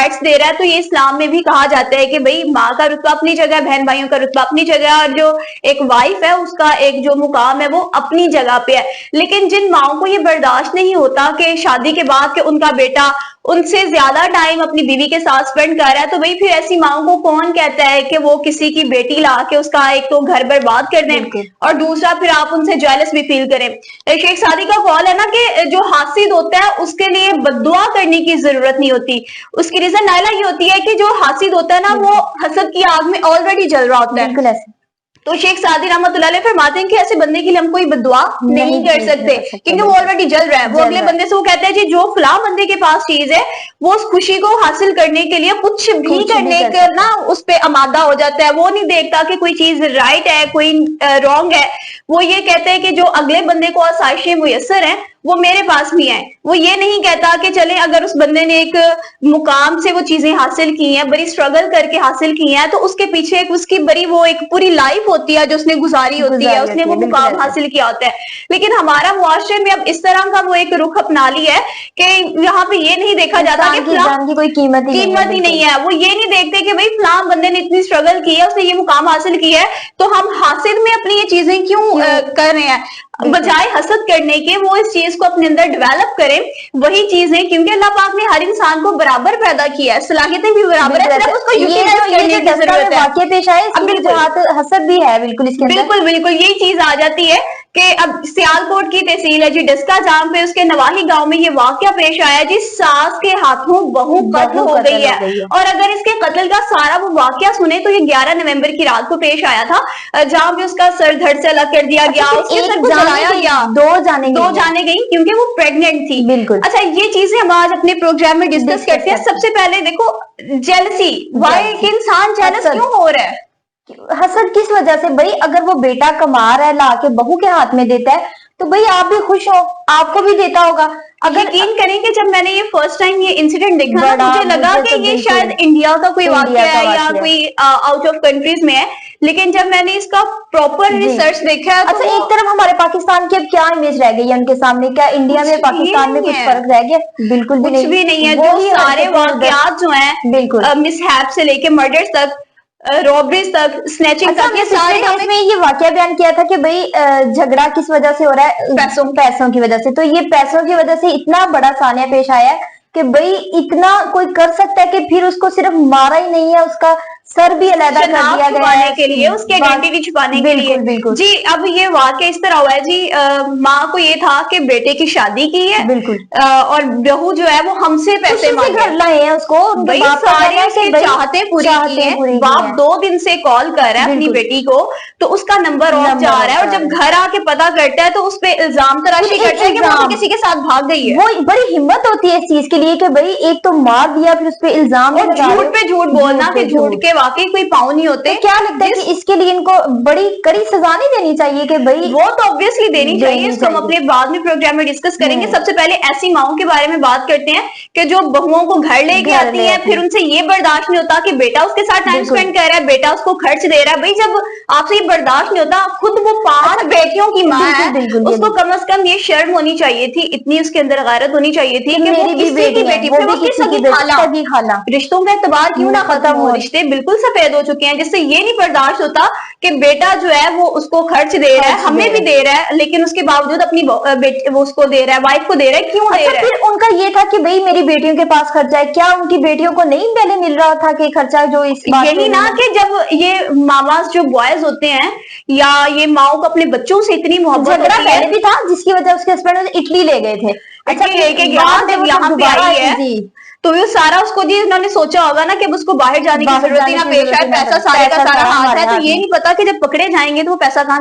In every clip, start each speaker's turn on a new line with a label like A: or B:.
A: Rights दे रहा है, तो ये इस्लाम में भी कहा जाता है कि भाई माँ का रुतबा अपनी जगह, बहन भाइयों का रुतबा अपनी जगह, और जो एक वाइफ है उसका एक जो मुकाम है वो अपनी जगह पे है। लेकिन जिन माओ को ये बर्दाश्त नहीं होता कि शादी के बाद के उनका बेटा उनसे ज्यादा टाइम अपनी बीवी के साथ स्पेंड कर रहा है, तो भाई फिर ऐसी माओ को कौन कहता है कि वो किसी की बेटी ला के उसका एक तो घर बर्बाद कर दें, और दूसरा फिर आप उनसे जेलस भी फील करें। शेख सादी का कॉल है ना कि जो हासिद होता है उसके लिए बद्दुआ करने की जरूरत नहीं होती। उसकी रीजन नायला ये होती है कि जो हासिद होता है ना वो हसद की आग में ऑलरेडी जल रहा होता है। तो शेख सादी रहमतुल्लाह अलैह फरमाते हैं कि ऐसे बंदे के लिए हम कोई बद्दुआ नहीं कर सकते, क्योंकि वो ऑलरेडी जल रहा है। वो अगले बंदे से वो कहते हैं जी जो फलां बंदे के पास चीज है वो उस खुशी को हासिल करने के लिए कुछ भी करने का ना उस पे आमादा हो जाता है। वो नहीं देखता कि कोई चीज राइट है कोई रॉन्ग है। वो ये कहते हैं कि जो अगले बंदे को आसाइशें मुयस्सर हैं वो मेरे पास भी है। वो ये नहीं कहता कि चले अगर उस बंदे ने एक मुकाम से वो चीजें हासिल की हैं, बड़ी स्ट्रगल करके हासिल की हैं, तो उसके पीछे एक उसकी बड़ी वो एक पूरी लाइफ होती है जो उसने गुजारी होती है, उसने वो मुकाम हासिल किया होता है। लेकिन हमारा मुआशरे में अब इस तरह का वो एक रुख अपना लिया है कि यहाँ पे ये नहीं देखा जाता कि
B: जान की कोई कीमत
A: ही नहीं है। वो ये नहीं देखते कि भाई फलां बंदे ने इतनी स्ट्रगल की है, उसने ये मुकाम हासिल किया है, तो हम हासिल में अपनी ये चीजें क्यों कर रहे हैं। बजाय हसद करने के वो इस चीज को अपने अंदर डेवलप करें, वही चीजें, क्योंकि अल्लाह पाक ने हर इंसान को बराबर पैदा किया है, सलाहियतें भी बराबर है, सिर्फ उसको यूटिलाइज करने की जरूरत है।
B: वाकई पेश आए हसद भी है बिल्कुल इसके अंदर।
A: बिल्कुल बिल्कुल यही चीज आ जाती है कि अब सियालकोट की तहसील है जी डस्का, जहाँ पे उसके नवाही गांव में ये वाकया पेश आया जी, सास के हाथों बहू कत्ल हो गई है। और अगर इसके कत्ल का सारा वो वाकया सुने तो ये 11 नवंबर की रात को पेश आया था, जहाँ पे उसका सर धड़ से अलग कर दिया गया, उसके सर को जलाया गया। दो जाने गई क्योंकि वो प्रेग्नेंट थी।
B: बिल्कुल।
A: अच्छा, ये चीजें हम आज अपने प्रोग्राम में डिस्कस करते हैं। सबसे पहले देखो जेलसी, वाई कि इंसान जेलस क्यों हो रहा है,
B: हसद किस वजह से। भाई अगर वो बेटा कमा रहा है लाके बहू के हाथ में देता है तो भाई आप भी खुश हो, आपको भी देता होगा।
A: अगर यकीन करें कि जब मैंने ये फर्स्ट टाइम ये इंसिडेंट देखा ना, मुझे लगा कि ये शायद इंडिया का कोई वाकया है या कोई आउट ऑफ कंट्रीज में है, लेकिन जब मैंने इसका प्रॉपर रिसर्च देखा है।
B: अच्छा, एक तरफ हमारे पाकिस्तान की अब क्या इमेज रह गई है उनके सामने, क्या इंडिया में पाकिस्तान में कुछ फर्क रह गया? बिल्कुल भी नहीं है।
A: जो सारे वाकयात जो है बिल्कुल मिसहैप से लेके मर्डर्स तक, रॉबरीज तक, स्नैचिंग तक, ये सारे
B: इसमें ये वाकया बयान किया था कि भाई झगड़ा किस वजह से हो रहा है, पैसों की वजह से। तो ये पैसों की वजह से इतना बड़ा सानिया पेश आया है कि भाई इतना कोई कर सकता है कि फिर उसको सिर्फ मारा ही नहीं है, उसका सर भी अलग कर दिया गया है
A: के लिए, उसकी आइडेंटिटी छुपाने के लिए।
B: बिल्कुल
A: जी, अब ये वाकया इस तरह हुआ है जी, माँ को ये था कि बेटे की शादी की है,
B: बिल्कुल,
A: और बहू जो है वो हमसे पैसे
B: घर लाए हैं उसको,
A: सारे चाहते पूरी की है। बाप 2 दिन से कॉल कर रहा है अपनी बेटी को, तो उसका नंबर ऑफ जा रहा है, और जब घर आके पता करता है तो उस पर इल्जाम तराशी करता है कि वो किसी के साथ भाग गई है।
B: वो बड़ी हिम्मत होती है इस चीज के लिए कि भाई एक तो मार दिया, फिर उस पर इल्जाम,
A: झूठ पे झूठ बोलना, फिर झूठ के वाकई कोई पाँव नहीं होते।
B: तो क्या लगता है कि इसके लिए इनको बड़ी कड़ी सजा नहीं देनी चाहिए? कि भाई
A: वो तो ऑब्वियसली देनी चाहिए, इसको हम अपने बाद में प्रोग्राम में डिस्कस करेंगे। सबसे पहले ऐसी माओं के बारे में बात करते हैं कि जो बहुओं को घर लेके आती हैं, फिर उनसे ये बर्दाश्त नहीं होता कि बेटा उसके साथ टाइम स्पेंड कर रहा है, बेटा उसको खर्च दे रहा है। भाई जब आपसे ये बर्दाश्त नहीं होता, खुद वो 5 बेटियों की माँ है, उसको कम से कम ये शर्म होनी चाहिए थी, इतनी उसके अंदर गैरत होनी चाहिए थी कि वो किसी की बेटी, फिर वो किसी की खाला। रिश्तों का एतबार क्यों ना खत्म हो, रिश्ते बिल्कुल सफेद हो चुके हैं, जिससे ये नहीं बर्दाश्त होता कि बेटा जो है वो उसको खर्च दे रहा है, हमें भी दे रहा है, लेकिन उसके बावजूद अपनी वो उसको दे रहा है, वाइफ को दे रहा है, क्यों दे रहा है?
B: फिर उनका ये था कि भाई मेरी बेटियों के पास खर्चा है, क्या उनकी बेटियों को नहीं पहले मिल रहा था कि खर्चा जो इस
A: यही ना कि जब ये मामा जो बॉयज होते हैं या ये माओ को अपने बच्चों से इतनी मोहब्बत
B: पहले भी था, जिसकी वजह उसके हस्बैंड इटली ले गए थे।
A: अच्छा, लेके यहाँ पे आई है तो ये सारा उसको जी उन्होंने सोचा होगा ना कि अब उसको बाहर जाने की जरूरत ही ना पेश आए, पैसा सारे का सारा हाथ है। तो ये नहीं पता कि जब पकड़े जाएंगे तो वो पैसा कहाँ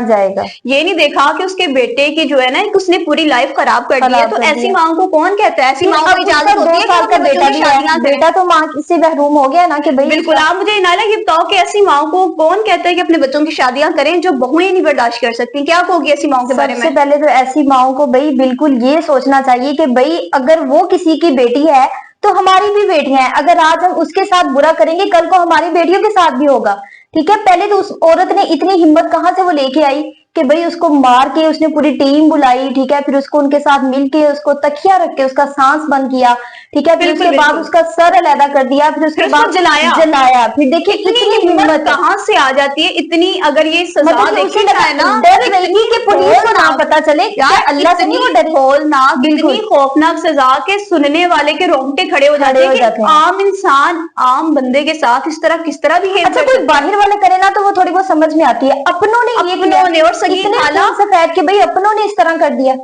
A: जाएगा। ये नहीं देखा कि उसके बेटे की जो है ना उसने पूरी लाइफ खराब कर दी है। तो ऐसी माँ को कौन कहता है? ऐसी माँ को इजाजत होती है?
B: बेटा तो माँ से महरूम हो गया ना कि भाई।
A: बिल्कुल। आप मुझे नाला ये बताओ कि ऐसी माँ को कौन कहता है कि अपने बच्चों की शादियां करें जो बहुएं नहीं बर्दाश्त कर सकती? क्या कहोगी ऐसी माओ के बारे में?
B: सबसे पहले तो ऐसी माओ को भाई बिल्कुल ये सोचना चाहिए कि भाई अगर वो किसी की बेटी है तो हमारी भी बेटियां हैं। अगर आज हम उसके साथ बुरा करेंगे, कल को हमारी बेटियों के साथ भी होगा। ठीक है, पहले तो उस औरत ने इतनी हिम्मत कहाँ से वो लेके आई कि भाई उसको मार के उसने पूरी टीम बुलाई। ठीक है, फिर उसको उनके साथ मिलके उसको तकिया रख के उसका सांस बंद किया, ठीक है, फिर
A: बिल्कुल,
B: उसके बाद
A: बिल्कुल।
B: उसका सर अलहदा कर दिया, फिर उसके
A: फिर उसको
B: बाद जलाया। फिर देखिए
A: इतनी
B: कितनी
A: हिम्मत
B: हिम्मत है।
A: कहाँ से आ जाती है इतनी, अगर ये सजा
B: मतलब कि
A: देखी
B: उसे
A: जाए ना,
B: डर
A: तो
B: रही थी कि
A: इतनी
B: पुलिस को ना
A: खौफनाक,
B: पता चले,
A: यार
B: क्या अल्लाह से नहीं वो
A: इतनी
B: डरी।
A: खौफनाक,
B: बिल्कुल
A: इतनी खौफनाक सजा के सुनने वाले के रोंगटे खड़े हो जाते
B: खड़े
A: हैं
B: हो
A: कि
B: जाते हैं।
A: आम इंसान आम बंदे के साथ इस तरह किस तरह बिहेव
B: अच्छा
A: कर
B: कोई
A: सकता है।
B: बाहर वाला करे ना तो वो थोड़ी बहुत समझ में आती है, अपनों ने ये किया,
A: अपनों ने और सगी
B: इतने
A: खाला,
B: खून सफेद के भाई अपनों ने इस तरह कर दिया।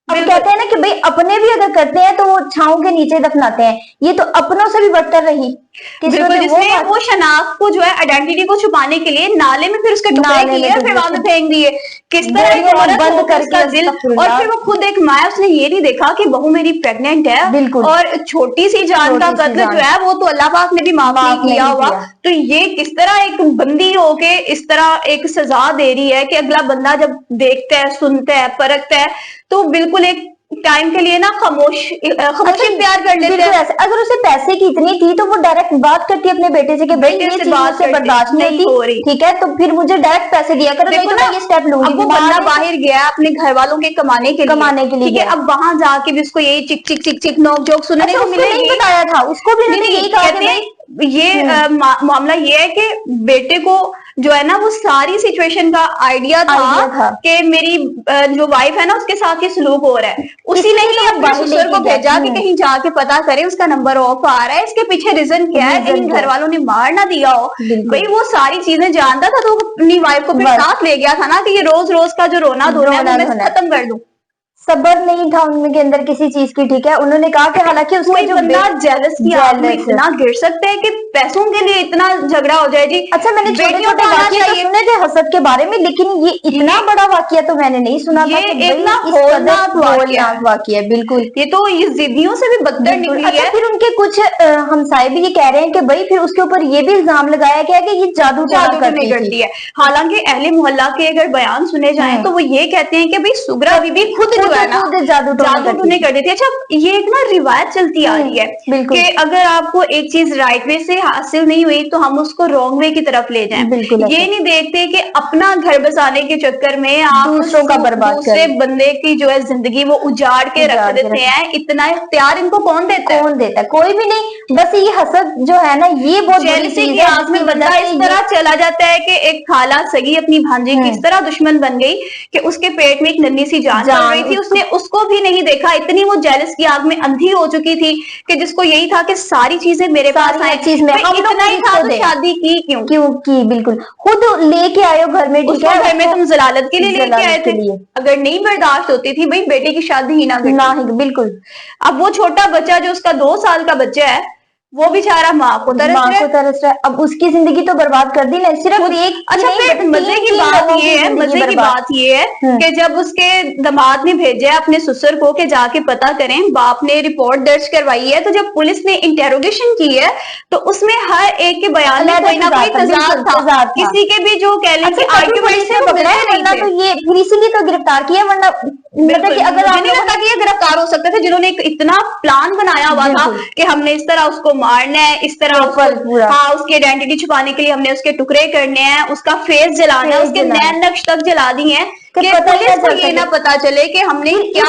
B: अब
A: बिल्कुल
B: कहते हैं ना कि भाई अपने भी अगर करते हैं तो वो छांव के नीचे दफनाते हैं, ये तो अपनों से भी बदतर रही कि
A: बिल्कुल,
B: इसने
A: जिसने वो शनाख्त को जो है आइडेंटिटी को छुपाने के लिए नाले में फिर उसके टुकड़े
B: नाले में
A: किए, फिर वहां पे फेंक दिए। किस तरह एक
B: बोरियों में
A: औरत
B: बंद
A: होकर उसका
B: करके
A: दिल, और
B: अस्तगफुरुल्लाह।
A: फिर वो खुद एक माँ, उसने ये नहीं देखा कि बहू मेरी प्रेग्नेंट है,
B: बिल्कुल
A: और छोटी सी जान का
B: छोटी सी
A: कत्ल
B: जान
A: जो है वो तो अल्लाह पाक ने भी माफ नहीं
B: माफ
A: किया
B: नहीं
A: हुआ।
B: किया।
A: तो ये किस तरह एक बंदी होके इस तरह एक सजा दे रही है कि अगला बंदा जब देखता है, सुनता है, परखता है, तो बिल्कुल एक टाइम के लिए ना खामोशी इख्तियार कर लेते
B: बिल्कुल
A: हैं।
B: ऐसे, अगर उसे पैसे की इतनी थी तो वो डायरेक्ट बात करती अपने बेटे से कि भाई
A: बेटे
B: ये
A: से
B: चीज
A: बात
B: मुझसे
A: करती,
B: बर्दाश्त नहीं
A: नहीं हो
B: होती,
A: रही।
B: ठीक है, तो फिर मुझे डायरेक्ट पैसे दिया करो, नहीं
A: देखो
B: तो
A: ना,
B: मैं ये स्टेप लूंगी।
A: अब वो बंदा बाहर गया अपने घर वालों के
B: कमाने के लिए
A: ठीक है,
B: गया।
A: अब वहां जाके भी उसको यही चिक चिक चिक चिक नोक जोक सुनने
B: अच्छा
A: को
B: उसको नहीं
A: मिलेगी।
B: बताया था, उसको भी
A: नहीं
B: उन्होंने
A: नहीं,
B: यही कहा कि
A: कहते
B: भाई
A: हैं ये मामला ये है कि बेटे को जो है ना वो सारी सिचुएशन का आइडिया
B: आइडिया था
A: कि मेरी जो वाइफ है ना उसके साथ ये सलूक हो रहा है, उसी ने
B: इसलिए
A: ही
B: तो वो
A: अपने
B: बाहर
A: ससुर को
B: लेके गया।
A: भेजा कि कहीं जाके पता करे उसका नंबर ऑफ आ रहा है, इसके पीछे रीजन क्या है,
B: रीजन
A: कहीं
B: क्या
A: घर वालों ने मार ना दिया हो।
B: बिल्कुल
A: भाई वो सारी चीजें जानता था तो वो अपनी वाइफ को फिर
B: बस
A: साथ ले गया था ना कि ये रोज रोज का जो रोना धोना है वो
B: रोना
A: मैं
B: धोना।
A: खत्म कर दूं।
B: सब्र नहीं था उनके अंदर किसी चीज की, ठीक है, उन्होंने कहा कि हालांकि उसके
A: कोई
B: जो
A: बंदा जेलस की आग में
B: jealous।
A: इतना गिर सकता है कि पैसों के लिए इतना झगड़ा हो जाए जी।
B: अच्छा मैंने छोटे
A: बेटियों
B: छोटे
A: को आना
B: वाक्य तो
A: चाहिए।
B: सुने थे हसद के बारे में, लेकिन ये इतना बड़ा वाक्य तो मैंने नहीं सुना था
A: ये
B: कि
A: एक
B: भाई
A: ना
B: इस
A: होलनाक
B: कदर
A: वाकया
B: होलनाक
A: है।
B: वाक्य है। बिल्कुल
A: ये तो ये जिद्दियों से भी बदतर
B: बिल्कुल।
A: निकली
B: अच्छा
A: है।
B: फिर उनके कुछ हमसाए भी ये कह रहे हैं कि भाई फिर उसके ऊपर ये भी इल्जाम लगाया गया कि ये जादू टोना
A: जादू नहीं
B: करती
A: करती
B: थी।
A: है। हालांकि अहले मोहल्ला के अगर बयान सुने जाएं तो वो ये कहते हैं कि भाई सुगरा बीबी खुद जो है ना
B: खुद जादू
A: टोने करती थी। अच्छा ये एक ना रिवायत चलती आ रही है
B: बिल्कुल
A: कि अगर आपको एक चीज राइट वे से हासिल नहीं हुई तो हम उसको रॉन्ग वे की तरफ ले जाएं।
B: बिल्कुल
A: ये नहीं देखते कि अपना घर बसाने के चक्कर में आप
B: दूसरों का बर्बाद
A: दूसरे बंदे की जो है जिंदगी वो उजाड़ के रख देते हैं। इतना इख्तियार इनको कौन देता है?
B: कौन देता है? कोई भी नहीं। बस ये हसद जो है ना ये बहुत बुरी
A: जेलसी
B: चीज
A: की
B: है
A: आग में
B: जिसकी
A: बंदा
B: वजह
A: इस
B: से
A: तरह चला जाता है कि एक खाला सगी अपनी भांजी की इस तरह दुश्मन बन गई कि उसके पेट में एक नन्ही सी जान पल रही थी, उसने उसको भी नहीं देखा। इतनी वो जेलस की आग में अंधी हो चुकी थी कि जिसको यही था कि सारी चीजें मेरे पास आए।
B: चीज में हम
A: इतना ही था तो शादी की क्यों?
B: क्यों की? बिल्कुल खुद लेके आयो घर में, ठीक
A: उसको
B: है,
A: घर में तुम जलालत के लिए लेके आए
B: जलालत के
A: थे।
B: लिए।
A: अगर नहीं बर्दाश्त होती थी भाई बेटे की शादी ही ना करती।
B: ना ही बिल्कुल।
A: अब वो छोटा बच्चा जो उसका 2 साल का बच्चा है वो बेचारा माँ को तरस रहा है।
B: तरस रहा है। अब उसकी जिंदगी तो बर्बाद कर दी ना, सिर्फ एक
A: अच्छा फिर मजे की बात ये है, मजे की बात ये है कि जब उसके दामाद ने भेजा है अपने ससुर को कि जाके पता करें, बाप ने रिपोर्ट दर्ज करवाई है, तो जब पुलिस ने इंटेरोगेशन की है तो उसमें हर एक के बयान में कोई ना कोई तजाद था। किसी के भी जो कह लें कि आर्गुमेंट से वो मिलते नहीं थे।
B: तो ये फिर इसीलिए तो गिरफ्तार किया, वरना मतलब कि अगर
A: मुझे नहीं लगता कि ये गिरफ्तार हो सकते थे जिन्होंने एक इतना प्लान बनाया हुआ था कि हमने इस तरह उसको मारना है, इस तरह उसको, हाँ उसकी आइडेंटिटी छुपाने के लिए हमने उसके टुकड़े करने हैं, उसका फेस जलाना है, उसके नैन नक्श तक जला दिए हैं कि पुलिस को ये ना पता चले कि हमने क्या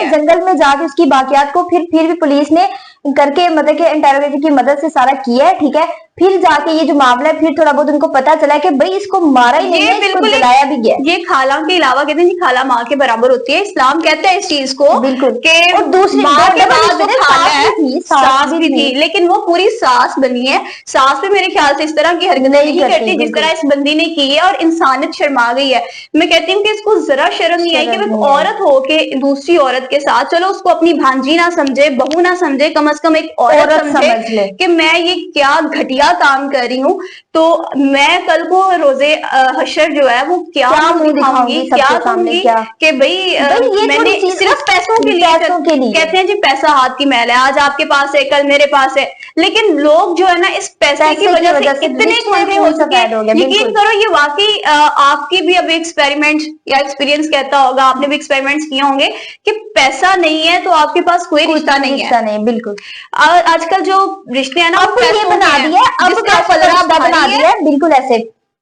B: जंगल में जाके उसकी बाकियात को फिर भी पुलिस ने करके मतलब कि इंटेरोगेशन की मदद से सारा किया है, ठीक है, फिर जाके ये जो मामला है फिर थोड़ा बहुत उनको पता चला कि भाई इसको मारा ही नहीं है, इसको जलाया भी गया।
A: ये खाला के अलावा कहते हैं खाला माँ के बराबर होती है, इस्लाम कहता है इस चीज को
B: बिल्कुल।
A: कि
B: और दूसरी
A: माँ के बाद जो खाला है
B: सास
A: भी थी, लेकिन वो पूरी सास बनी है। सास भी मेरे ख्याल से इस तरह की हरकत नहीं करती जिस तरह इस बंदी ने की है, और इंसानियत शर्मा गई है। मैं कहती हूँ कि इसको जरा शर्म नहीं आई कि वो औरत होके दूसरी औरत के साथ, चलो उसको अपनी भांजी ना समझे, बहू ना समझे, कम से कम एक औरत समझे कि मैं ये क्या घटिया काम कर रही हूँ, तो मैं कल को रोजे हशर जो है वो क्या मुंह दिखाऊंगी, क्या कहूंगी कि भाई मैंने सिर्फ पैसों के लिए कहते हैं जी पैसा हाथ की मैल है, आज आपके पास है कल मेरे पास है, लेकिन लोग जो है ना इस पैसे की वजह से इतने खुले हो चुके हैं। यकीन करो ये वाकई आपकी भी अब एक्सपेरिमेंट या एक्सपीरियंस कहता होगा, आपने भी एक्सपेरिमेंट्स किए होंगे कि पैसा नहीं है तो आपके पास कोई रिश्ता नहीं है।
B: बिल्कुल
A: आजकल जो रिश्ते हैं ना
B: अब ये बना दिया, अब जिसका पलड़ा बना दिया, बिल्कुल ऐसे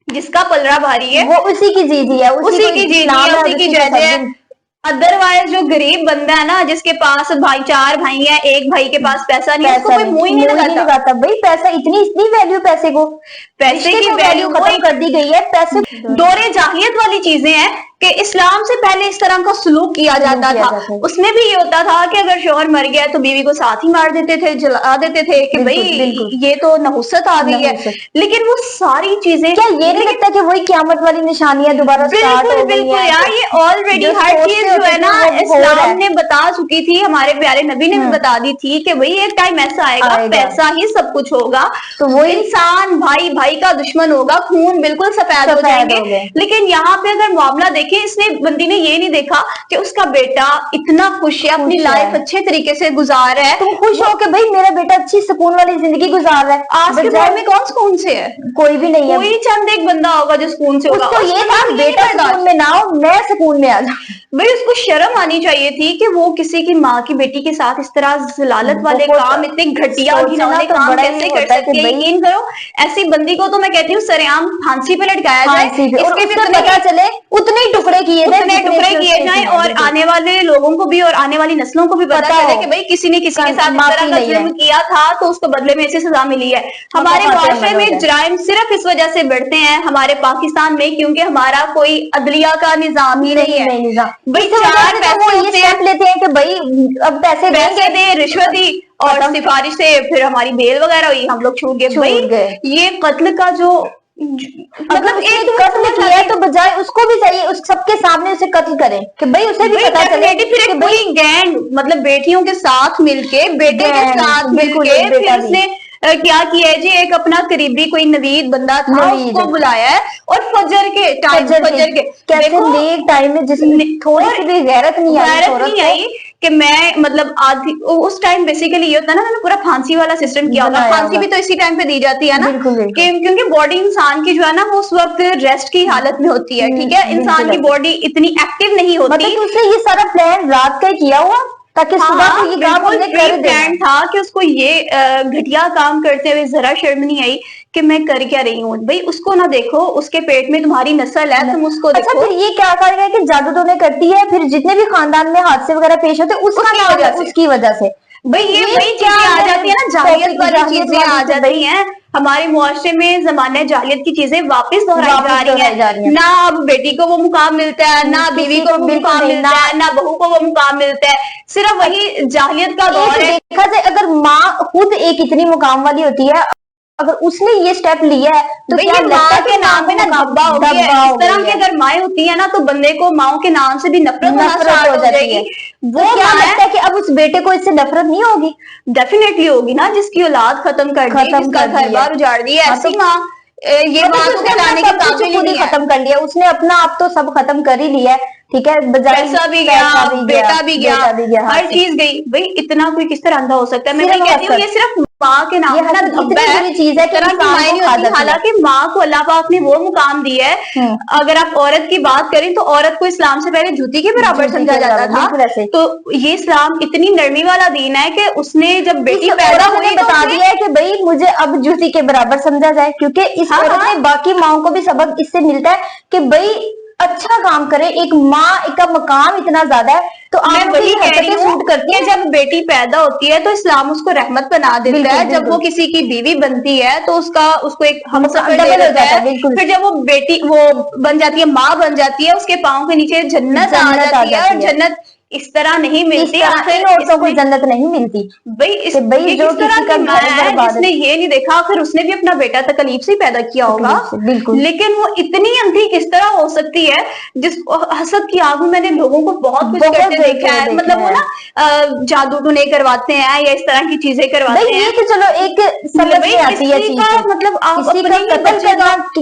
A: जिसका पलड़ा भारी है
B: वो उसी की जीजी है,
A: उसी की जीजी है, उसी की जैसे है। अदरवाइज जो गरीब बंदा है ना, जिसके पास भाई 4 भाई है, एक भाई के पास पैसा नहीं है, उसको कोई मुंह ही नहीं लगाता।
B: भाई पैसा, इतनी इतनी वैल्यू पैसे को,
A: पैसे की वैल्यू
B: खत्म कर दी गई है। पैसे
A: दौरे जाहिलियत वाली चीजें हैं कि इस्लाम से पहले इस तरह का सलूक किया जाता था। उसमें भी ये होता था कि अगर शौहर मर गया तो बीवी को साथ ही मार देते थे, जला देते थे कि भाई ये तो नहुसत आ गई है। लेकिन वो सारी चीजें,
B: क्या ये नहीं लगता कि वही क़यामत वाली निशानियां दोबारा स्टार्ट हो गई हैं?
A: यार ये ऑलरेडी हर चीज जो है ना इस्लाम ने बता चुकी थी, हमारे प्यारे नबी ने भी बता दी थी कि भाई एक टाइम ऐसा आएगा, पैसा ही सब कुछ होगा, तो वो इंसान भाई भाई का दुश्मन होगा, खून बिल्कुल सफेद हो जाएंगे। लेकिन यहाँ पे अगर मामला देखें, इसने बंदी ने ये नहीं देखा कि उसका बेटा इतना खुश है, अपनी लाइफ अच्छे तरीके से गुजार रहा है।
B: तुम खुश हो कि भाई मेरा बेटा अच्छी सुकून वाली जिंदगी गुजार रहा है।
A: आज के दौर में कौन सुकून से है?
B: कोई भी नहीं है।
A: कोई चंद एक बंदा होगा जो सुकून से होगा।
B: उसको ये था बेटा सुकून में ना हो, मैं सुकून में आ जाऊं।
A: भाई उसको शर्म आनी चाहिए थी कि वो किसी की माँ की बेटी के साथ इस तरह जलालत वाले काम, इतने घटिया घिनौने काम कैसे कर सकती है? यकीन करो, ऐसी बंदी को तो मैं कहती हूँ सरेआम फांसी पे लटकाया जाए,
B: इसके भी पता चले उतने टुकड़े किए
A: जाए और आने वाले लोगों को भी और आने वाली नस्लों को भी पता चले कि भाई किसी ने किसी के साथ इस तरह का जुर्म किया था तो उसको बदले में ऐसी सजा मिली है। हमारे मुआशरे में जराइम सिर्फ इस वजह से बढ़ते हैं हमारे पाकिस्तान में, क्योंकि हमारा कोई अदलिया का निजाम ही नहीं है। भाई 4 पैसे
B: ये स्टेप लेते हैं कि भाई अब पैसे
A: दे, रिश्वत दी और सिफारिश से फिर हमारी बेल वगैरह हुई, हम लोग छूट गए। ये कत्ल का जो
B: मतलब एक कत्ल किया है तो बजाय उसको भी चाहिए उस सबके सामने उसे कत्ल करें कि भाई उसे भी पता चले।
A: फिर एक कोई गैंग, मतलब बेटियों के साथ मिलके, बेटे के साथ मिलके फिर उसने क्या किया है जी, एक अपना करीबी कोई नवीद बंदा था उसको बुलाया है और फजर के
B: कैसे लेट टाइम में जिसने थोड़ी सी भी गैरत नहीं आई
A: कि मैं मतलब आधी उस टाइम बेसिकली ये होता है ना, मैंने पूरा फांसी वाला सिस्टम किया होगा। फांसी भी तो इसी टाइम पे दी जाती है ना, क्योंकि बॉडी इंसान की जो है ना वो उस वक्त रेस्ट की हालत में होती है। ठीक है, इंसान की बॉडी इतनी एक्टिव नहीं होती।
B: मतलब उसने ये सारा प्लान रात का किया हुआ ताकि सुबह को ये काम कर
A: प्लान था कि उसको ये घटिया काम करते हुए जरा शर्म नहीं आई कि मैं कर क्या रही हूँ। भाई उसको ना देखो, उसके पेट में तुम्हारी नस्ल है, तुम उसको देखो।
B: अच्छा, फिर ये क्या करेगा कि जादू टोने करती है, फिर जितने भी खानदान में हादसे वगैरह पेश होते हैं उसकी वजह से
A: भाई ये वही चीजें आ जाती है ना, जाहिलियत वाली चीजें आ जाती हैं हमारे मुआशरे में। जमाने जाहिलियत की चीजें वापस दोहराई जा रही है। ना अब बेटी को वो मुकाम मिलता है, ना बीवी को वो मुकाम मिलता है, ना बहू को वो मुकाम मिलता है, सिर्फ वही जाहिलियत का दौर है।
B: देखा जाए अगर माँ खुद एक इतनी मुकाम वाली होती है, अगर उसने ये स्टेप लिया है तो क्या
A: माँ के नाम पे ना धब्बा हो गया है। इस तरह की अगर माएँ होती है ना तो बंदे को माओ के नाम से भी नफरत हो जाती है।
B: वो क्या लगता है कि अब उस बेटे को इससे नफरत नहीं होगी?
A: डेफिनेटली होगी ना, जिसकी औलाद खत्म कर दी, जिसका घर बार उजाड़ दिया, ऐसी माँ ये बात को खिलाने के काबिल नहीं है।
B: खत्म कर लिया उसने अपना, आप तो सब खत्म कर ही लिया है। ठीक है,
A: पैसा भी गया, बेटा भी गया, हर चीज गई। भाई इतना कोई किस तरह अंधा हो सकता है? मैं कहती हूँ ये सिर्फ माँ के नाम का धब्बा है,
B: चीज है।
A: हालांकि माँ को अल्लाह पाक ने वो मुकाम दिया है। अगर आप औरत की बात करें तो औरत को इस्लाम से पहले जूती के बराबर समझा जाता था। तो ये इस्लाम इतनी नरमी वाला दीन है कि उसने जब बेटी पैदा हुई
B: बता दिया है कि भाई मुझे अब जूती के बराबर समझा जाए, क्योंकि इस औरत में बाकी माओ को भी सबक इससे मिलता है कि भाई अच्छा काम करे। एक माँ का मकाम इतना ज्यादा है तो आप वही सूट करती है।
A: जब बेटी पैदा होती है तो इस्लाम उसको रहमत बना देता है। जब वो किसी की बीवी बनती है तो उसको एक हमसफर दे देता है। फिर जब वो बेटी वो बन जाती है, माँ बन जाती है, उसके पाँव के नीचे जन्नत आ जाती है। और जन्नत इस तरह नहीं मिलती,
B: औरतों को जन्नत नहीं मिलती।
A: भाई जो किसी का घर है जिसने ये नहीं देखा, फिर उसने भी अपना बेटा तकलीफ से पैदा किया होगा।
B: बिल्कुल,
A: लेकिन वो इतनी अंधी किस तरह हो सकती है? जिस हसद की आग में मैंने लोगों को बहुत कुछ करते देखा है। मतलब वो ना जादू टोने करवाते हैं या इस तरह की चीजें करवाते हैं।
B: ये तो चलो एक समझ में आती है चीज,
A: मतलब आप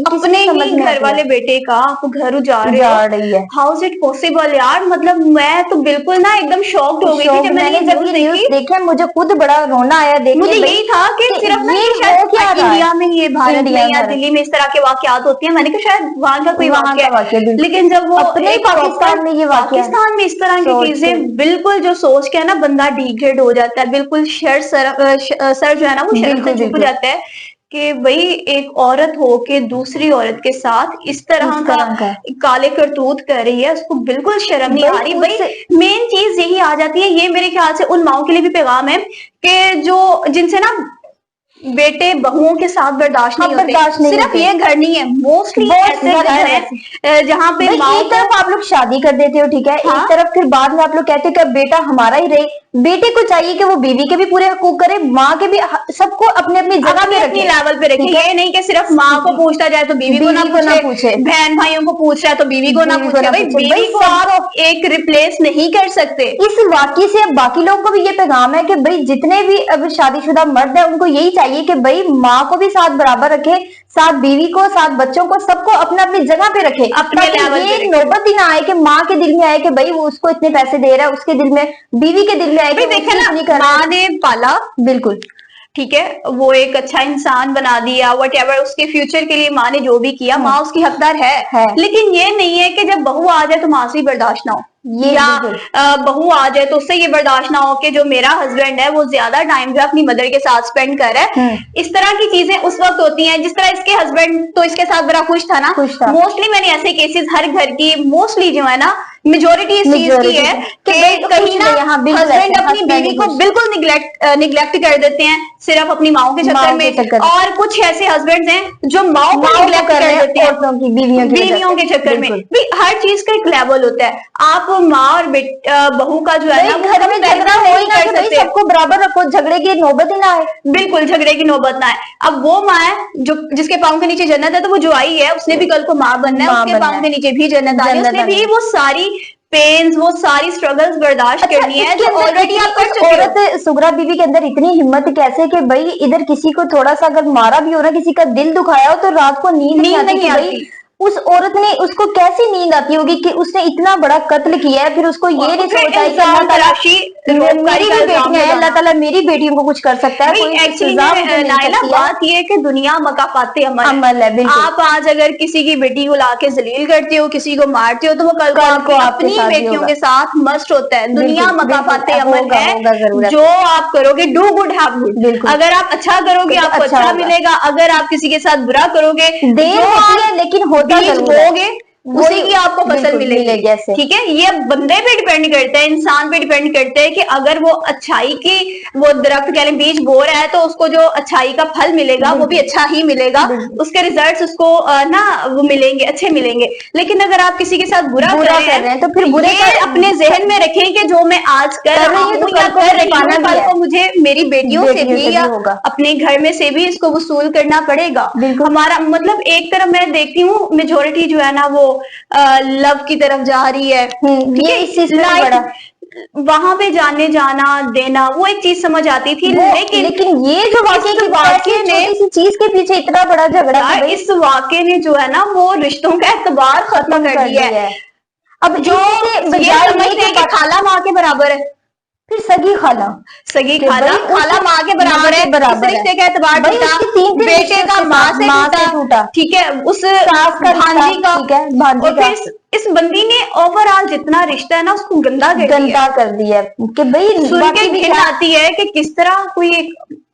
A: अपने ही घर वाले बेटे का आप घर उजाड़ रही है। हाउ इज इट पॉसिबल यार? मतलब मैं तो बिल्कुल ना एकदम शॉक्ड हो गई थी जब मैंने ये न्यूज़
B: देखा। मुझे खुद बड़ा रोना आया देख के।
A: मुझे यही था कि सिर्फ ना शायद इंडिया में, ये भारत में या दिल्ली में इस तरह के वाकयात होती हैं। मैंने कहा शायद वहां का कोई वाकया, लेकिन जब वो
B: अपने पाकिस्तान में ये
A: पाकिस्तान में इस तरह की चीजें बिल्कुल जो सोच के ना बंदा डिग्रेड हो जाता है, बिल्कुल सर जो है ना वो शर्म से झुक जाता है कि भाई एक औरत हो के दूसरी औरत के साथ इस तरह
B: इस
A: का
B: तरह का।
A: काले करतूत कर रही है, उसको बिल्कुल शर्म नहीं
B: भाई
A: आ रही। भाई
B: उससे-
A: मेन चीज यही आ जाती है। ये मेरे ख्याल से उन माओं के लिए भी पैगाम है कि जो जिनसे ना बेटे बहुओं के साथ बर्दाश्त
B: हाँ,
A: नहीं होते।
B: बर्दाश्त नहीं
A: सिर्फ
B: होते।
A: ये घर नहीं है, मोस्टली
B: बहुत
A: ऐसे
B: ज्यादा
A: घर
B: घर
A: हैं जहाँ पे
B: भाई
A: माओ
B: एक तरफ आप लोग शादी कर देते हो, ठीक है,
A: हाँ।
B: एक तरफ फिर बाद में आप लोग कहते हो कि अब बेटा हमारा ही रहे। बेटे को चाहिए कि वो बीवी के भी पूरे हकूक करे, माँ के भी, सबको अपने अपनी जगह पे
A: अपनी
B: रखे।
A: लेवल पे रखे।
B: ठीक है?
A: ये नहीं कि सिर्फ माँ को पूछता जाए तो बीवी को ना पूछे, बहन भाइयों को पूछ रहा है तो बीवी को ना
B: बीवी को
A: पूछे।
B: ना
A: भाई
B: पूछे।
A: बीवी
B: भाई
A: को आप एक रिप्लेस नहीं कर सकते।
B: इस वाकई से अब बाकी लोगों को भी ये पैगाम है कि भाई जितने भी अब शादीशुदा मर्द है उनको यही चाहिए कि भाई माँ को भी साथ बराबर रखे, साथ बीवी को, साथ बच्चों को, सबको अपना अपनी जगह पे रखे,
A: अपने
B: ताकि
A: लेवल
B: ये
A: पे
B: नौबत ही ना आए कि माँ के दिल में आए कि भाई वो उसको इतने पैसे दे रहा है, उसके दिल में, बीवी के दिल में आए कि
A: भाई
B: वो
A: देखा
B: उसकी
A: ना,
B: इतनी कर रहा
A: माँ ने पाला,
B: है। बिल्कुल
A: ठीक है, वो एक अच्छा इंसान बना दिया, वट एवर, उसके फ्यूचर के लिए माँ ने जो भी किया, माँ उसकी हकदार है। लेकिन ये नहीं है कि जब बहू आ जाए तो माँ से ही बर्दाश्त ना हो,
B: ये
A: या
B: बिल्कुल।
A: बहू आ जाए तो उससे ये बर्दाश्त ना हो कि जो मेरा हस्बैंड है वो ज्यादा टाइम जो है अपनी मदर के साथ स्पेंड कर रहा है। इस तरह की चीजें उस वक्त होती हैं जिस तरह इसके हस्बैंड तो इसके साथ बड़ा खुश था ना।
B: खुश था।
A: मोस्टली मैंने ऐसे केसेस हर घर की मोस्टली जो है ना, मेजोरिटी इस चीज की है कि कहीं ना हस्बैंड अपनी बीवी को बिल्कुल निग्लेक्ट कर देते हैं सिर्फ अपनी माओ के चक्कर में। और कुछ ऐसे हस्बैंड हैं जो माओ को निग्लेक्ट कर देते हैं
B: औरतों की,
A: बीवियों के चक्कर में। भाई हर चीज का एक लेवल होता है। आप माँ और बहू का जो है ना,
B: घर में झगड़ा हो ही ना कि भाई सबको बराबर रखो, झगड़े की नौबत ही ना आए।
A: बिल्कुल झगड़े की नौबत ना आए। अब वो माँ है जो जिसके पाँव के नीचे जन्नत है, तो वो जो आई है उसने भी कल को माँ बनना है, उसके पाँव के नीचे भी जन्नत आनी है, उसने भी वो सारी पेन्स, वो सारी स्ट्रगल्स बर्दाश्त करनी है जो ऑलरेडी आप कर चुके हो।
B: औरत सुगरा बीवी के अंदर इतनी हिम्मत कैसे कि भाई इधर किसी को थोड़ा सा अगर मारा भी हो ना, किसी का दिल दुखाया हो, तो रात को नींद नहीं आती कि भाई उस औरत ने, उसको कैसी नींद आती होगी कि उसने इतना बड़ा कत्ल किया है, फिर उसको ये नहीं सोचा है कि अल्लाह ताला मेरी भी बेटियां हैं, अल्लाह ताला मेरी बेटियों को कुछ कर सकता है।
A: नाइला बात ये है कि दुनिया मकाफाते अमल है। आप आज अगर किसी की बेटी को लाके जलील करते हो, किसी को मारते हो, तो वो कल को अपनी बेटियों के साथ मस्ट होता है। दुनिया मकाफाते अमल है। जो आप करोगे, डू गुड हैव गुड। अगर आप अच्छा करोगे आपको अच्छा मिलेगा, अगर आप किसी के साथ बुरा करोगे
B: देर होती है लेकिन
A: बीज बोगे उसी की आपको फसल मिलेगी। ठीक है, ये बंदे पे डिपेंड करता है, इंसान पे डिपेंड करता है कि अगर वो अच्छाई की वो दरख्त कह लें बीज बो रहा है तो उसको जो अच्छाई का फल मिलेगा वो भी अच्छा ही मिलेगा, उसके रिजल्ट्स उसको ना वो मिलेंगे, अच्छे मिलेंगे। लेकिन अगर आप किसी के साथ बुरा कर रहे हैं तो फिर बुरे अपने जहन में रखें कि जो मैं आज कर रहा हूँ या कर रही हूँ, कल को मुझे मेरी बेटियों से भी या अपने घर में से भी इसको वसूल करना पड़ेगा। हमारा मतलब एक तरफ मैं देखती हूँ मेजोरिटी जो है ना वो लव की तरफ जा रही है। ठीक है, इस वहां पे जाने जाना देना वो एक चीज समझ आती थी, लेकिन ये जो वाकये ने
B: इसी चीज के पीछे इतना बड़ा झगड़ा है,
A: इस वाकये ने जो है ना वो रिश्तों का एतबार खत्म कर दिया है। अब जो ये समझते हैं कि खाला माँ के बराबर है,
B: फिर सगी खाला
A: खाला माँ के बराबर है, इस रिश्ते का एतबार टूटा, बेटे का माँ से टूटा, ठीक है, उस सास का भांजी का, और फिर इस बंदी ने ओवरऑल जितना रिश्ता है ना उसको गंदा कर दिया
B: कि भाई
A: सुन के घिन आती है कि किस तरह कोई एक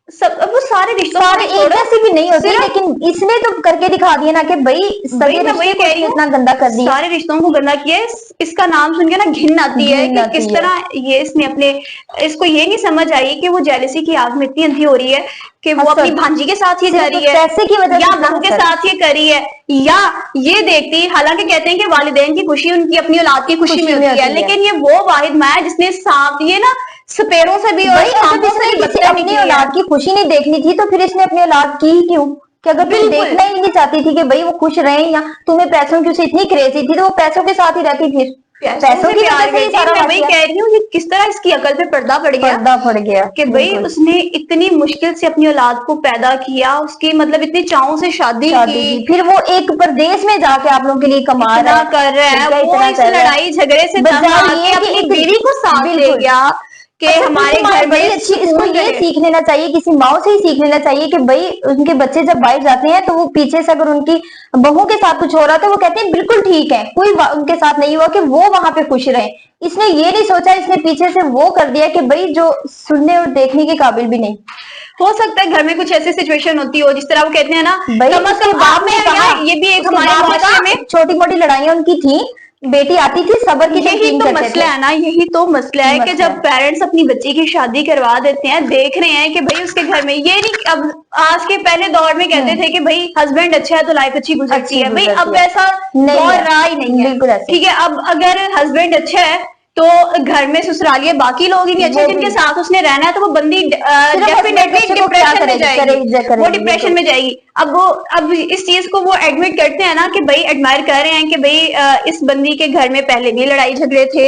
A: वो सारे रिश्तों
B: एक जैसे भी नहीं होते, लेकिन इसने तो करके दिखा दिया ना कि भाई
A: मैं वही कह रही हूँ,
B: इतना गंदा कर दिया,
A: सारे रिश्तों को गंदा किया। इसका नाम सुन के ना घिन आती है कि किस तरह ये इसने अपने, इसको ये नहीं समझ आई कि वो जेलसी की आग में इतनी अंधी हो रही है कि वो अपनी भांजी के साथ ये कर रही है
B: पैसे की वजह
A: या बहू के साथ ये करी है, या ये देखती, हालांकि कहते हैं कि वालिदैन की खुशी उनकी अपनी औलाद की खुशी में होती है, लेकिन ये वो वाहिद माँ है जिसने सांप ये ना सपेरों से भी और सांपों से भी
B: अपनी औलाद की खुशी नहीं देखनी थी, तो फिर इसने अपनी औलाद की ही क्यों? कि अगर तुम देखना ही नहीं चाहती थी कि भाई वो खुश रहे, या तुम्हें पैसों की उसे इतनी क्रेजी थी तो वो पैसों के साथ ही रहती, फिर पैसों की
A: प्यार करती है। मैं वही कह रही हूँ कि किस तरह इसकी अकल पे पर्दा पड़ गया कि भाई उसने इतनी मुश्किल से अपनी औलाद को पैदा किया, उसकी मतलब इतनी चाहों से शादी की,
B: फिर वो एक परदेश में जाके आप लोगों के लिए कमा
A: कर रहा है, वो इस लड़ाई झगड़े से अपनी बीवी को साथ ले गया कि
B: अच्छा,
A: हमारे
B: माँ
A: घर
B: बड़ी
A: में
B: अच्छी, इसको
A: सुकून
B: ये
A: रहे।
B: सीख लेना चाहिए, किसी माँ से ही सीख लेना चाहिए कि भाई उनके बच्चे जब बाहर जाते हैं तो वो पीछे से अगर उनकी बहू के साथ कुछ हो रहा है तो वो कहते हैं बिल्कुल ठीक है, कोई उनके साथ नहीं हुआ, कि वो वहां पे खुश रहे। इसने ये नहीं सोचा, इसने पीछे से वो कर दिया कि भाई जो सुनने और देखने के काबिल भी नहीं।
A: हो सकता है घर में कुछ ऐसी सिचुएशन होती हो, जिस तरह वो कहते हैं ना,
B: भाई
A: कम से
B: उसके
A: कम
B: बाप
A: आपने
B: ने कहा,
A: ये भी एक हमारे माशरे में
B: छोटी मोटी लड़ाइयां उनकी थी, बेटी आती थी, सबर की
A: यही
B: तलकीन
A: तो
B: करते
A: मसला
B: थे।
A: है ना, यही तो मसला है कि
B: मसला
A: जब
B: है।
A: पेरेंट्स अपनी बच्ची की शादी करवा देते हैं, देख रहे हैं कि भाई उसके घर में ये नहीं, अब आज के पहले दौर में कहते थे कि भाई हस्बैंड अच्छा है तो लाइफ अच्छी गुजरती
B: अच्छी
A: है, भाई
B: गुजरती
A: अब
B: है,
A: ऐसा
B: नहीं
A: दौर
B: है,
A: रहा ही नहीं है।
B: बिल्कुल ऐसे।
A: ठीक है, अब अगर हस्बैंड अच्छा है तो घर में ससुरालिए बाकी लोग ही नहीं अच्छे,
B: वो
A: जिनके
B: भी
A: साथ उसने रहना है, तो वो बंदी
B: सिर्फ अपने
A: डेफिनेटली
B: बच्चे को क्या
A: डिप्रेशन में
B: करेगी,
A: जाएगी, वो
B: करेगी
A: डिप्रेशन
B: बिल्कुल।
A: में जाएगी। अब इस चीज को वो एडमिट करते हैं ना कि भाई एडमायर कर रहे हैं कि भाई इस बंदी के घर में पहले भी लड़ाई झगड़े थे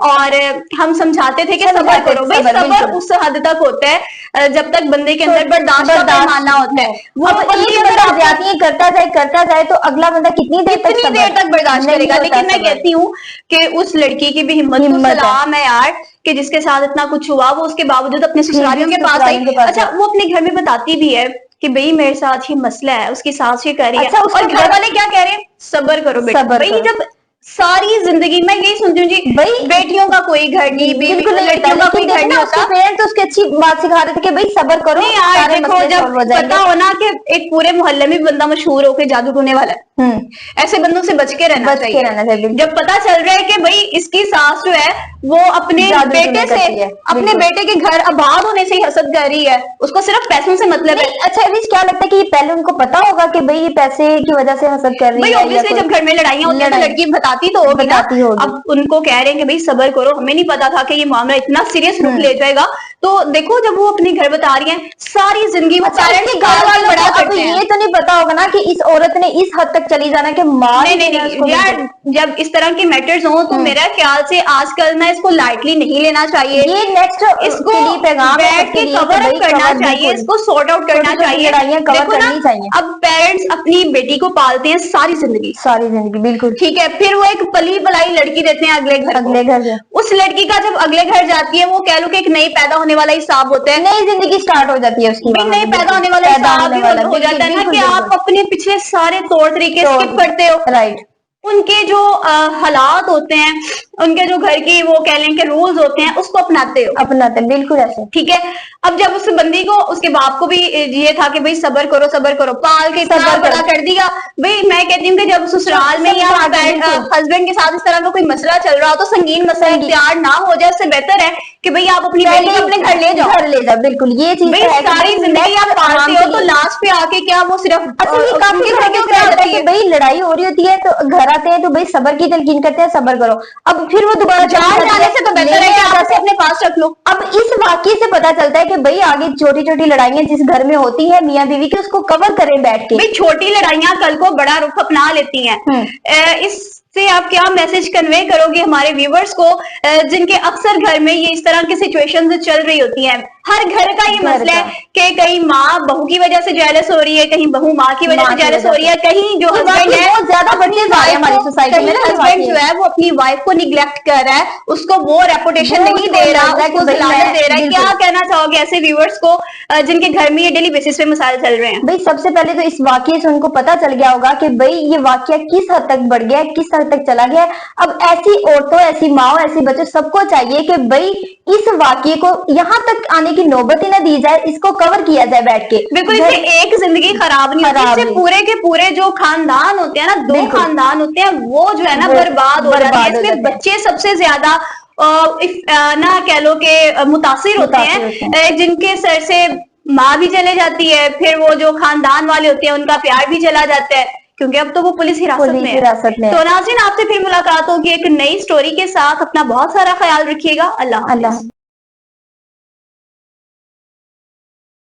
A: और हम समझाते थे कि सब्र करो। भाई सब्र
B: बिल्कुल।
A: उस हद तक होता है जब तक बंदे के अंदर बर्दाश्त का पैमाना होता है। वो
B: अब
A: बंदी
B: एक
A: अगर
B: बंदा
A: आपको
B: ज्यादा करता जाए तो अगला बंदा कितनी देर तक
A: बर्दाश्त
B: नहीं
A: करेगा।
B: होता
A: लेकिन मैं
B: सब्र।
A: कहती हूँ कि उस लड़की की भी हिम्मत को
B: हिम्मत है।
A: सलाम है यार, कि जिसके साथ इतना कुछ हुआ, वो उसके बावजूद अपने ससुरालियों के पास आई।
B: ससुरालियों के पास
A: अच्छा,
B: है।
A: वो अपने घर में बताती भी है कि भाई मेरे साथ ये मसला है, उसकी सास ये कर रही है,
B: अच्छा, उसको
A: और घर वाले क्या कह रहे हैं, सब्र करो बेटा।
B: सब्र
A: भाई
B: करो।
A: जब सारी जिंदगी मैं यही सुनती हूँ जी,
B: भाई
A: बेटियों का कोई घर नहीं,
B: बिल्कुल नहीं होता,
A: लड़कियों का कोई
B: लेकिन
A: घर
B: देखो
A: नहीं
B: ना उसके
A: होता।
B: पेरेंट्स उसकी अच्छी बात सिखा रहे थे कि भाई सब्र करो,
A: नहीं यार
B: सारे
A: देखो,
B: मसले
A: जब
B: सॉल्व हो
A: पता
B: जाएंगे।
A: हो ना कि एक पूरे मोहल्ले में बंदा मशहूर होकर जादू टोने वाला है, ऐसे बंदों से बच के रहना चाहिए।
B: बिल्कुल।
A: जब पता चल रहा है कि भाई इसकी सास जो है वो अपने
B: जादू
A: बेटे
B: टोने
A: से,
B: करती है,
A: अपने
B: बिल्कुल।
A: बेटे के घर आबाद होने से ही हसद कर रही है, उसको सिर्फ पैसों से मतलब है।
B: नहीं, अच्छा अभी क्या लगता है कि पहले उनको पता होगा कि भाई ये पैसे की वजह से हसद कर रही
A: भाई
B: है, या
A: ऑब्वियसली
B: कोई
A: जब घर में लड़ाइयां होती है तो
B: लड़ाई
A: लड़की बताती तो होगी ना।
B: बताती होगी।
A: अब उनको कह रहे हैं कि भाई सब्र करो, हमें नहीं पता था कि ये मामला इतना सीरियस रुख ले जाएगा। तो देखो, जब वो अपने घर बता रही है, सारी जिंदगी वो
B: अच्छा,
A: पेरेंट्स
B: इसके
A: गाल
B: घर
A: के
B: वालों
A: बड़ा
B: को अब
A: करते हैं।
B: ये तो नहीं पता होगा ना कि इस औरत ने इस हद तक चली जाना कि मार
A: नहीं
B: ही
A: नहीं
B: देना उसको
A: नहीं यार,
B: बिल्कुल।
A: जब इस तरह के मैटर्स हो तो मेरा ख्याल से आजकल ना इसको लाइटली नहीं लेना चाहिए।
B: ये नेक्स्ट
A: इसको
B: के लिए पैगाम है
A: बैठ
B: सबके
A: के
B: लिए कि
A: कवर
B: भाई
A: अप करना
B: कवर
A: चाहिए,
B: बिल्कुल।
A: इसको सॉर्ट आउट करना
B: छोटी-छोटी
A: चाहिए।
B: लड़ाइयाँ कवर
A: देखो ना,
B: करनी चाहिए।
A: अब पेरेंट्स अपनी बेटी को पालते हैं सारी जिंदगी,
B: सारी जिंदगी बिल्कुल।
A: ठीक है, फिर वो एक पली बलाई लड़की देते हैं अगले घर को।
B: अगले घर से
A: उस लड़की का जब अगले घर जाती है, वो कह लो कि एक नई पैदा होने वाला हिसाब होता है,
B: नई जिंदगी स्टार्ट हो जाती है उसकी।
A: भाई
B: वहाँ
A: नई
B: पे
A: पैदा होने वाला
B: पैदा
A: हिसाब
B: होने
A: भी
B: वाला,
A: हो जाता है ना
B: बिल्कुल,
A: कि आप
B: बिल्कुल।
A: अपने पिछले सारे तौर तरीके
B: तो
A: स्किप करते हो।
B: राइट।
A: उनके जो हालात होते हैं, उनके जो घर की वो कह लें कि रूल्स होते हैं, उसको अपनाते हो।
B: अपनाते बिल्कुल ऐसे।
A: ठीक है, अब जब उस बंदी को उसके बाप को भी ये था कि भाई सब्र करो, पाल के इतना
B: सब्र
A: बड़ा
B: करो।
A: कर दिया। भाई मैं कहती हूँ कि जब ससुराल में या हस्बैंड के साथ इस तरह का कोई मसला चल रहा हो तो संगीन मसला इख्तियार ना हो जाए, उससे बेहतर है कि भाई आप अपनी बेटी को अपने घर ले जाओ।
B: घर ले जाओ, बिल्कुल ये चीज
A: भाई
B: तो है कि
A: सारी जिंदगी आप पालते हो तो लास्ट पे आके क्या वो सिर्फ
B: अच्छा, ये काफी
A: उनकी
B: घरों में
A: जिंदगी
B: क्या होता है
A: जाती
B: कि
A: है।
B: भाई लड़ाई हो रही होती है तो घर आते हैं तो भाई सब्र की तलकीन करते हैं, सब्र करो। अब फिर वो दोबारा
A: जान जाने से तो बेहतर है कि आप उसे अपने पास रख लो।
B: अब इस वाकये से पता चलता है कि भाई आगे छोटी छोटी लड़ाइयां जिस घर में होती है मियाँ बीवी की, उसको कवर करें बैठ के।
A: भाई छोटी लड़ाइयां कल को बड़ा रुख अपना लेती हैं। इससे आप क्या मैसेज कन्वे करोगे हमारे व्यूवर्स को, जिनके अक्सर घर में ये इस तरह की सिचुएशन चल रही होती हैं? हर घर का ये मसला है कि कहीं माँ बहू की वजह से जेलस हो रही है, कहीं बहू माँ की वजह से जेलस हो रही है, कहीं जो हस्बैंड है
B: बहुत ज्यादा बढ़ते जा रहे हैं हमारी सोसाइटी में ना,
A: हस्बैंड जो है वो अपनी वाइफ को निग्लेक्ट कर रहा है, उसको वो रेपुटेशन नहीं दे रहा, उसको ज़िलालत दे रहा है। क्या कहना चाहोगे ऐसे व्यूवर्स को जिनके घर में ये डेली बेसिस पे मसाइल चल रहे हैं?
B: भाई सबसे पहले तो इस वाकये से उनको पता चल गया होगा कि भाई ये वाकया किस हद तक बढ़ गया है, किस हद तक चला गया है। अब ऐसी औरतों, ऐसी माओ, ऐसी बच्चों, सबको चाहिए कि भाई इस वाकये को यहाँ तक आने की नौबत ही ना दी जाए, इसको कवर किया जाए बैठ के।
A: बिल्कुल, इससे एक जिंदगी खराब नहीं होती, इससे पूरे के पूरे जो खानदान होते हैं ना, दो खानदान होते हैं, वो जो है ना बर्बाद हो जाते हैं। इसमें बच्चे सबसे ज्यादा ना कह लो कि मुतासिर होते हैं, जिनके सर से माँ भी चले जाती है, फिर वो जो खानदान वाले होते हैं उनका प्यार भी चला जाता है, क्योंकि अब तो वो पुलिस हिरासत में है। तो नाज़रीन, आपसे फिर मुलाकात होगी एक नई स्टोरी के साथ। अपना बहुत सारा ख्याल रखिएगा। अल्लाह।